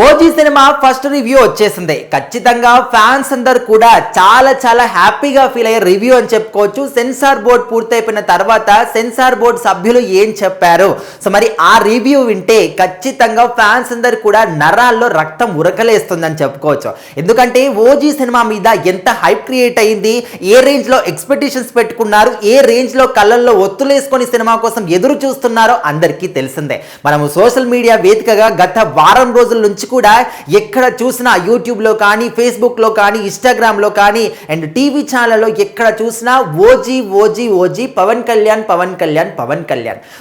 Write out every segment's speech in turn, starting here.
OG cinema first review వచ్చేసింది. ఖచ్చితంగా fans అందరు కూడా చాలా హ్యాపీగా ఫీల్ అయ్యే రివ్యూ అని చెప్పుకోవచ్చు. సెన్సార్ బోర్డ్ పూర్తయిపోయిన తర్వాత సెన్సార్ బోర్డ్ సభ్యులు ఏం చెప్పారు, సో మరి ఆ రివ్యూ వింటే ఖచ్చితంగా ఫ్యాన్స్ అందరు కూడా నరాల్లో రక్తం ఉరకలేస్తుందని చెప్పుకోవచ్చు. ఎందుకంటే ఓజీ సినిమా మీద ఎంత హైప్ క్రియేట్ అయింది, ఏ రేంజ్ లో ఎక్స్పెక్టేషన్స్ పెట్టుకున్నారు, ఏ రేంజ్ లో కళ్ళల్లో ఒత్తులేసుకొని సినిమా కోసం ఎదురు చూస్తున్నారో అందరికీ తెలిసిందే. మనము సోషల్ మీడియా వేదికగా గత వారం రోజుల నుంచి కూడా ఎక్కడ చూసినా యూట్యూబ్లో కానీ, ఫేస్బుక్లో కానీ, ఇన్స్టాగ్రామ్లో కానీ అండ్ టీవీ ఛానల్లో ఎక్కడ చూసినా ఓజీ ఓజీ ఓజీ పవన్ కళ్యాణ్.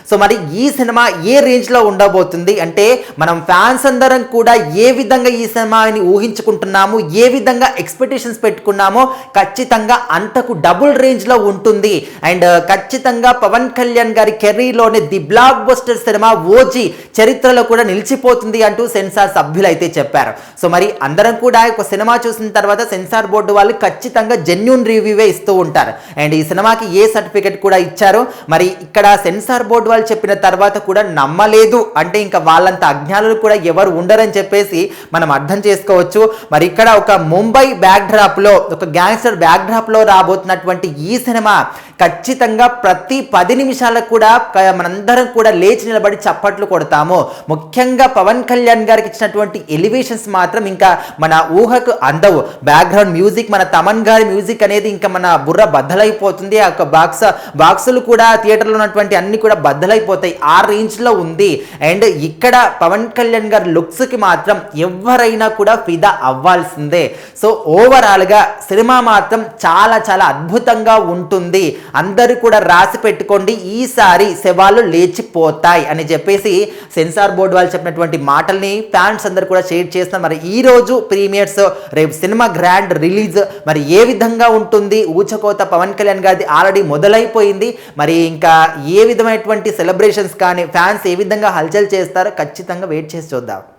సో మరి ఈ సినిమా ఏ రేంజ్లో ఉండబోతుంది అంటే మనం ఫ్యాన్స్ అందరం కూడా ఏ విధంగా ఈ సినిమాని ఊహించుకుంటున్నాము, ఏ విధంగా ఎక్స్పెక్టేషన్స్ పెట్టుకున్నామో ఖచ్చితంగా అంతకు డబుల్ రేంజ్లో ఉంటుంది. అండ్ ఖచ్చితంగా పవన్ కళ్యాణ్ గారి కెరీర్లోనే the blockbuster cinema OG చరిత్రలో కూడా నిలిచిపోతుంది అంటూ సెన్సార్ సభ్యులు అయితే చెప్పారు. సో మరి అందరం కూడా ఒక సినిమా చూసిన తర్వాత సెన్సార్ బోర్డు వాళ్ళు ఖచ్చితంగా జెన్యూన్ రివ్యూవే ఇస్తూ ఉంటారు. అండ్ ఈ సినిమాకి ఏ సర్టిఫికెట్ కూడా ఇచ్చారు, మరి ఇక్కడ సెన్సార్ బోర్డు వాళ్ళు చెప్పిన తర్వాత కూడా నమ్మలేదు అంటే ఇంకా వాళ్ళంత అజ్ఞానులు కూడా ఎవరు ఉండరని చెప్పేసి మనం అర్థం చేసుకోవచ్చు. మరి ఇక్కడ ఒక ముంబై బ్యాక్ డ్రాప్ లో, ఒక గ్యాంగ్స్టర్ బ్యాక్ డ్రాప్ లో రాబోతున్నటువంటి ఈ సినిమా ఖచ్చితంగా ప్రతి 10 నిమిషాలకు కూడా మనందరం కూడా లేచి నిలబడి చప్పట్లు కొడతాము. ముఖ్యంగా పవన్ కళ్యాణ్ గారికి ఇచ్చినటువంటి ఎలివేషన్స్ మాత్రం ఇంకా మన ఊహకు అందవు. బ్యాక్గ్రౌండ్ మ్యూజిక్, మన తమన్ గారి మ్యూజిక్ అనేది ఇంకా మన బుర్ర బద్దలైపోతుంది. ఆ యొక్క బాక్సులు కూడా థియేటర్లో ఉన్నటువంటి అన్ని కూడా బద్దలైపోతాయి, ఆ రేంజ్ లో ఉంది. అండ్ ఇక్కడ పవన్ కళ్యాణ్ గారి లుక్స్ కి మాత్రం ఎవరైనా కూడా ఫిదా అవ్వాల్సిందే. సో ఓవరాల్ గా సినిమా మాత్రం చాలా అద్భుతంగా ఉంటుంది. అందరూ కూడా రాసి పెట్టుకోండి, ఈసారి శవాలు లేచిపోతాయి అని చెప్పేసి సెన్సార్ బోర్డు వాళ్ళు చెప్పినటువంటి మాటల్ని ఫ్యాన్స్ అందరు కూడా షేర్ చేస్తున్నారు. మరి ఈ రోజు ప్రీమియర్స్, రేపు సినిమా గ్రాండ్ రిలీజ్ మరి ఏ విధంగా ఉంటుంది, ఊచకోత పవన్ కళ్యాణ్ గారిది ఆల్రెడీ మొదలైపోయింది. మరి ఇంకా ఏ విధమైనటువంటి సెలబ్రేషన్స్ కానీ ఫ్యాన్స్ ఏ విధంగా హల్చల్ చేస్తారో ఖచ్చితంగా వెయిట్ చేసి చూద్దాం.